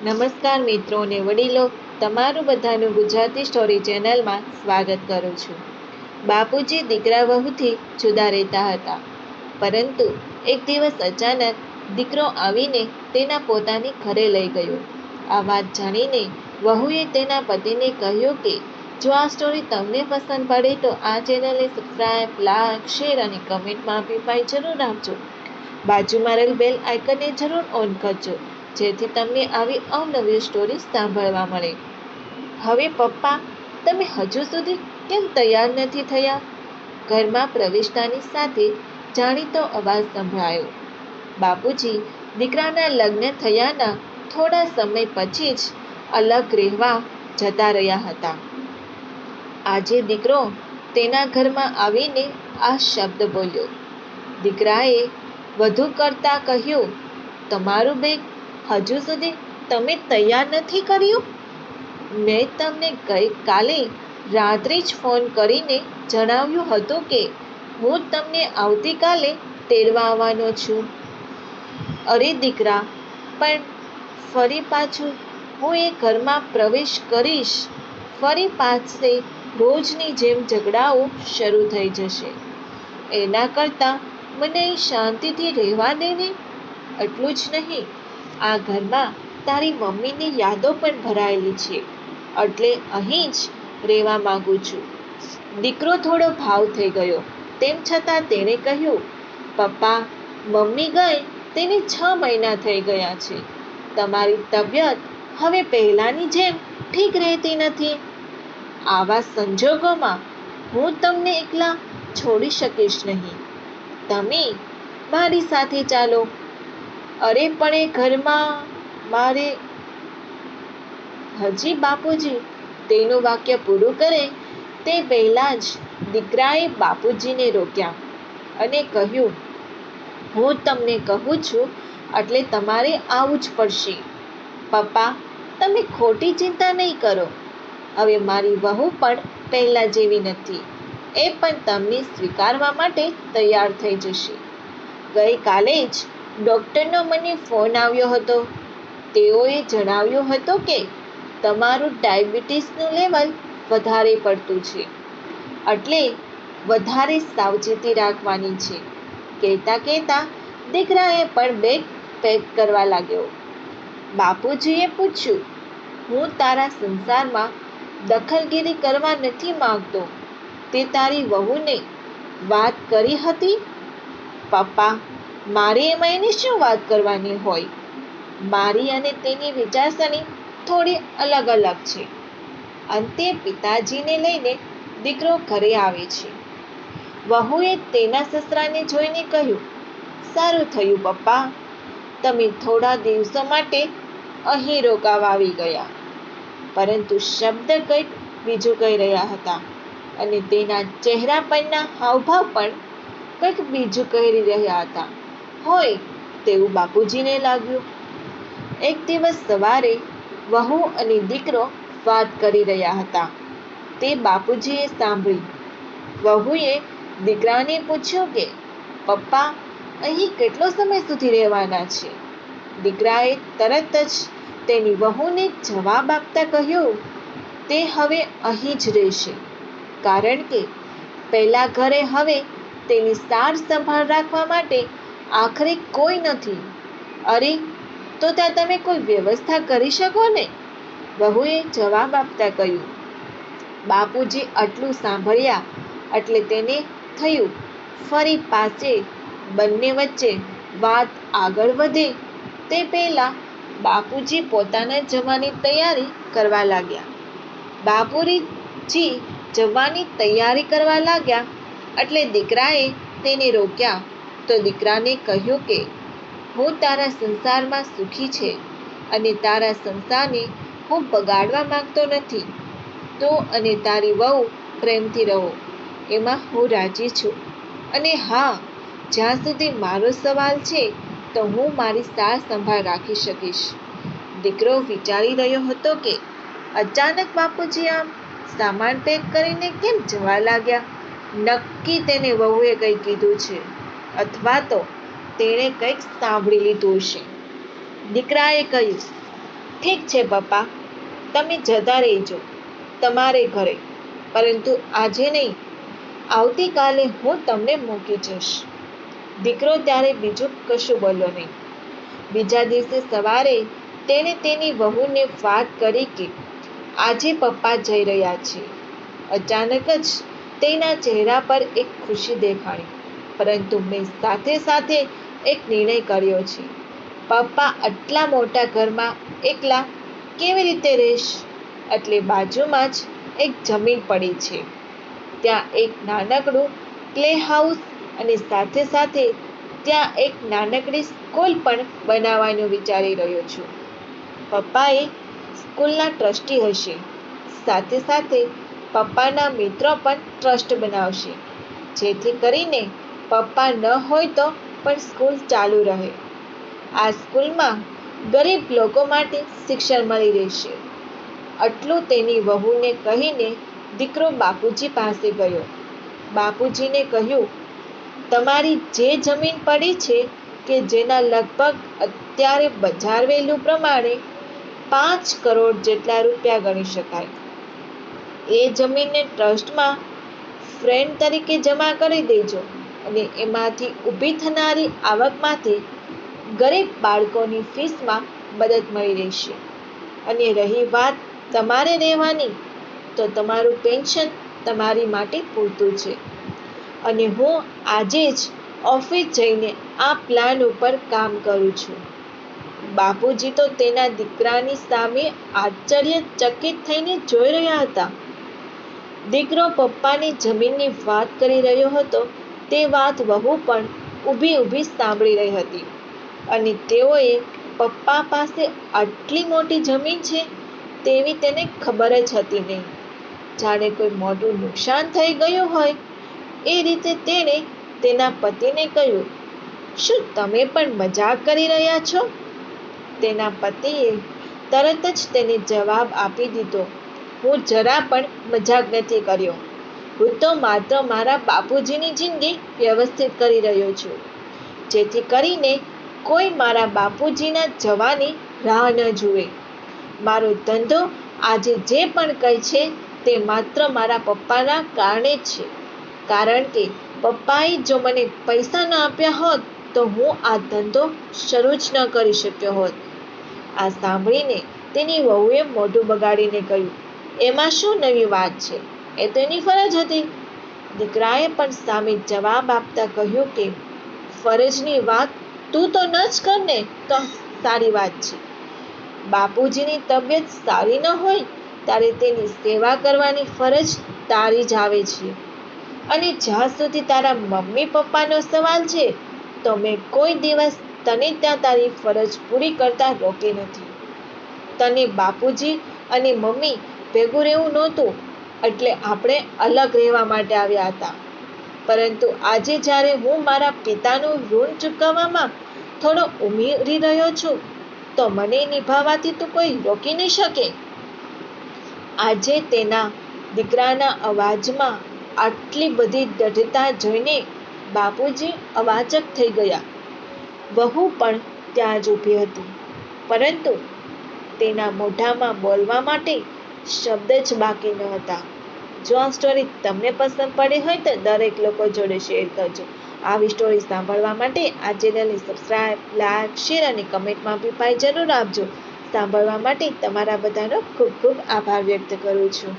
નમસ્કાર મિત્રો અને વડીલો, તમારું બધાનું ગુજરાતી સ્ટોરી ચેનલમાં સ્વાગત કરું છું. બાપુજી દીકરા વહુથી જુદા રહેતા હતા, પરંતુ એક દિવસ અચાનક દીકરો આવીને તેના પોતાની ઘરે લઈ ગયો. આ વાત જાણીને વહુએ તેના પતિને કહ્યું કે જો આ સ્ટોરી તમને પસંદ પડે તો આ ચેનલને સબસ્ક્રાઈબ, લાઈક, શેર અને કમેન્ટમાં અભિપ્રાય જરૂર આપજો. બાજુમાં રહેલ બેલ આઇકનને જરૂર ઓન કરજો, જેથી તમને આવી અવનવી સ્ટોરી સાંભળવા મળે. હવે પપ્પા, તમે હજુ સુધી કેમ તૈયાર નથી થયા? ઘરમાં પ્રવેશતાની સાથે જાણીતો અવાજ સંભળાયો. બાપુજી દીકરાના લગ્ન થયાના થોડા સમય પછી જ અલગ રહેવા જતા રહ્યા હતા. આજે દીકરો તેના ઘરમાં આવીને આ શબ્દ બોલ્યો. દીકરાએ વધુ કરતા કહ્યું, તમારું બેગ હજુ સુધી તમે તૈયાર નથી કર્યું? મેં તમને ગઈકાલે રાત્રે જ ફોન કરીને જણાવ્યું હતું કે હું તમને આવતીકાલે તેડવા આવવાનો છું. અરે દીકરા, પણ ફરી પાછું હું એ ઘરમાં પ્રવેશ કરીશ, ફરી પાસે રોજની જેમ ઝઘડાઓ શરૂ થઈ જશે. એના કરતાં મને અહીં શાંતિથી રહેવા દે ને. એટલું જ નહીં, આ ઘરમાં તારી મમ્મીની યાદો પણ ભરાયેલી છે, એટલે અહીં જ રહેવા માંગુ છું. દીકરો થોડો ભાવ થઈ ગયો, તેમ છતાં તેણે કહ્યું, પપ્પા, મમ્મી ગઈ તેને 6 મહિના થઈ ગયા છે. તમારી તબિયત હવે પહેલાંની જેમ ઠીક રહેતી નથી. આવા સંજોગોમાં હું તમને એકલા છોડી શકીશ નહીં. તમે મારી સાથે ચાલો. અરે પણ એ ઘરમાં મારે... હજી બાપુજી તેનું વાક્ય પૂરું કરે તે પહેલાં જ દીકરાએ બાપુજીને રોક્યા અને કહ્યું, હું તમને કહું છું એટલે તમારે આવવું જ પડશે. પપ્પા, તમે ખોટી ચિંતા નહીં કરો. હવે મારી વહુ પણ પહેલાં જેવી નથી. એ પણ તમને સ્વીકારવા માટે તૈયાર થઈ જશે. ગઈકાલે જ ડૉક્ટરનો મને ફોન આવ્યો હતો. તેઓએ જણાવ્યું હતું કે તમારું ડાયાબિટીસનું લેવલ વધારે પડતું છે, એટલે વધારે સાવચેતી રાખવાની છે. કહેતા દીકરાએ પણ બેગ પેક કરવા લાગ્યો. બાપુજીએ પૂછ્યું, હું તારા સંસારમાં દખલગીરી કરવા નથી માંગતો. તે તારી વહુને વાત કરી હતી? પપ્પા, મારે એમાં એની શું વાત કરવાની હોય? મારી અને તેની વિચારસરણી થોડી અલગ છે. અંતે પિતાજીને લઈને દીકરો ઘરે આવે છે. વહુએ તેના સસરાને જોઈને કહ્યું, સારું થયું પપ્પા, તમે થોડા દિવસો માટે અહીં રોકાવા આવી ગયા. પરંતુ શબ્દ કંઈક બીજું કહી રહ્યા હતા અને તેના ચહેરા પરના હાવભાવ પણ કંઈક બીજું કહી રહ્યા હતા હોય તેવું બાપુજીને લાગ્યું. એક દિવસ સવારે વહુ અને દીકરો વાત કરી રહ્યા હતા. તે બાપુજીએ સાંભળી. વહુએ દીકરાને પૂછ્યું કે પપ્પા, અહીં કેટલો સમય સુધી રહેવાના છે? દીકરાએ તરત જ તેની વહુને જવાબ આપતા કહ્યું, તે હવે અહીં જ રહેશે, કારણ કે પહેલા ઘરે હવે તેની સાર સંભાળ રાખવા માટે આખરે કોઈ નથી. અરે, તો ત્યાં તમે કોઈ વ્યવસ્થા કરી શકો ને? વહુએ જવાબ આપતા કહ્યું. બાપુજી આટલું સાંભળ્યા એટલે તેને થયું ફરી પાસે બંને વચ્ચે વાત આગળ વધે તે પહેલા બાપુજી પોતાના જવાની તૈયારી કરવા લાગ્યા. બાપુજી જવાની તૈયારી કરવા લાગ્યા એટલે દીકરાએ તેને રોક્યા તો દીકરાને કહ્યું કે હું તારા સંસારમાં સુખી છે અને તારા સંસારને હું બગાડવા માંગતો નથી. તું અને તારી વહુ પ્રેમથી રહો, એમાં હું રાજી છું. અને હા, જ્યાં સુધી મારો સવાલ છે તો હું મારી સાર સંભાળ રાખી શકીશ. દીકરો વિચારી રહ્યો હતો કે અચાનક બાપુજી આમ સામાન પેક કરીને કેમ જવા લાગ્યા. નક્કી તેને વહુએ કંઈ કીધું છે, અથવા તો તેણે કંઈક સાંભળી લીધું હશે. દીકરાએ કહ્યું, ઠીક છે પપ્પા, તમે જતા રહેજો તમારે ઘરે, પરંતુ આજે નહીં, આવતીકાલે હું તમને મૂકી જઈશ. દીકરો ત્યારે બીજું કશું બોલ્યો નહીં. બીજા દિવસે સવારે તેણે તેની વહુને વાત કરી કે આજે પપ્પા જઈ રહ્યા છે. અચાનક જ તેના ચહેરા પર એક ખુશી દેખાણી, પરંતુ મેં સાથે સાથે એક નિર્ણય કર્યો છે. પપ્પા આટલા મોટા ઘરમાં એકલા કેવી રીતે રહેશ? એટલે બાજુમાં જ એક જમીન પડી છે, ત્યાં એક નાનકડું પ્લે હાઉસ અને સાથે સાથે ત્યાં એક નાનકડી સ્કૂલ પણ બનાવવાનું વિચારી રહ્યો છું. પપ્પાએ સ્કૂલના ટ્રસ્ટી હશે, સાથે સાથે પપ્પાના મિત્રો પણ ટ્રસ્ટ બનાવશે, જેથી કરીને પપ્પા ન હોય તો પણ સ્કૂલ ચાલુ રહે. આ સ્કૂલમાં ગરીબ લોકો માટે શિક્ષણ મળી રહેશે. આટલું તેની વહુને કહીને દીકરો બાપુજી પાસે ગયો. બાપુજીને કહ્યું, તમારી જે જમીન પડી છે કે જેના લગભગ અત્યારે બજાર વેલ્યુ પ્રમાણે 5 કરોડ જેટલા રૂપિયા ગણી શકાય, એ જમીનને ટ્રસ્ટમાં ફ્રેન્ડ તરીકે જમા કરી દેજો અને એમાંથી ઊભી થનારી આવકમાંથી ગરીબ બાળકોની ફીસમાં મદદ મળી રહેશે. અને રહી વાત તમારે રહેવાની, તો તમારું પેન્શન તમારી માટે પૂરતું છે. અને હું આજે જ ઓફિસ જઈને આ પ્લાન ઉપર કામ કરું છું. બાપુજી તો તેના દીકરાની સામે આશ્ચર્યચકિત થઈને જોઈ રહ્યા હતા. દીકરો પપ્પાની જમીનની વાત કરી રહ્યો હતો, તે વાત વહુ પણ ઊભી સાંભળી રહી હતી. અને તેઓએ પપ્પા પાસે આટલી મોટી જમીન છે તેવી તેને ખબર જ હતી નહીં. જાણે કોઈ મોટું નુકસાન થઈ ગયું હોય એ રીતે તેણે તેના પતિને કહ્યું, શું તમે પણ મજાક કરી રહ્યા છો? તેના પતિએ તરત જ તેને જવાબ આપી દીધો, હું જરા પણ મજાક નથી કર્યો. હું તો માત્ર મારા બાપુજીની જિંદગી વ્યવસ્થિત કરી રહ્યો છું, જેથી કરીને કોઈ મારા બાપુજીના જવાની રાહ ન જુએ. મારો ધંધો આજે જે પણ કંઈ છે તે માત્ર મારા પપ્પાના કારણે જ છે, કારણ કે પપ્પાએ જો મને પૈસા ન આપ્યા હોત તો હું આ ધંધો શરૂ જ ન કરી શક્યો હોત. આ સાંભળીને તેની વહુએ મોઢું બગાડીને કહ્યું, એમાં શું નવી વાત છે? એ તો એની ફરજ હતી. દીકરાએ પણ સામે જવાબ આપતા કહ્યું કે ફરજની વાત તું તો ન જ કર ને તો સારી વાત છે. બાપુજીની તબિયત સારી ન હોય ત્યારે તેની સેવા કરવાની ફરજ તારી જ આવે છે. અને જ્યાં સુધી તારા મમ્મી પપ્પાનો સવાલ છે તો મેં કોઈ દિવસ તને ત્યાં તારી ફરજ પૂરી કરતા રોકી નથી. તને બાપુજી અને મમ્મી ભેગું રહેવું નહોતું, એટલે આપણે અલગ રહેવા માટે આવ્યા હતા. પરંતુ આજે જ્યારે હું મારા પિતાનું ઋણ ચૂકવવામાં થોડો ઉમેરી રહ્યો છું, તો મને નિભાવવાથી તો કોઈ રોકી નહીં શકે. આજે તેના દીકરાના અવાજમાં આટલી બધી દૃઢતા જોઈને બાપુજી અવાચક થઈ ગયા. વહુ પણ ત્યાં જ ઊભી હતી, પરંતુ તેના મોઢામાં બોલવા માટે શબ્દ જ બાકી ન હતા. જો આ સ્ટોરી તમને પસંદ પડી હોય તો દરેક લોકો જોડે શેર કરજો. આવી સ્ટોરી સાંભળવા માટે આ ચેનલને સબસ્ક્રાઇબ, લાઈક, શેર અને કમેન્ટમાં અભિપ્રાય જરૂર આપજો. સાંભળવા માટે તમારા બધાનો ખૂબ ખૂબ આભાર વ્યક્ત કરું છું.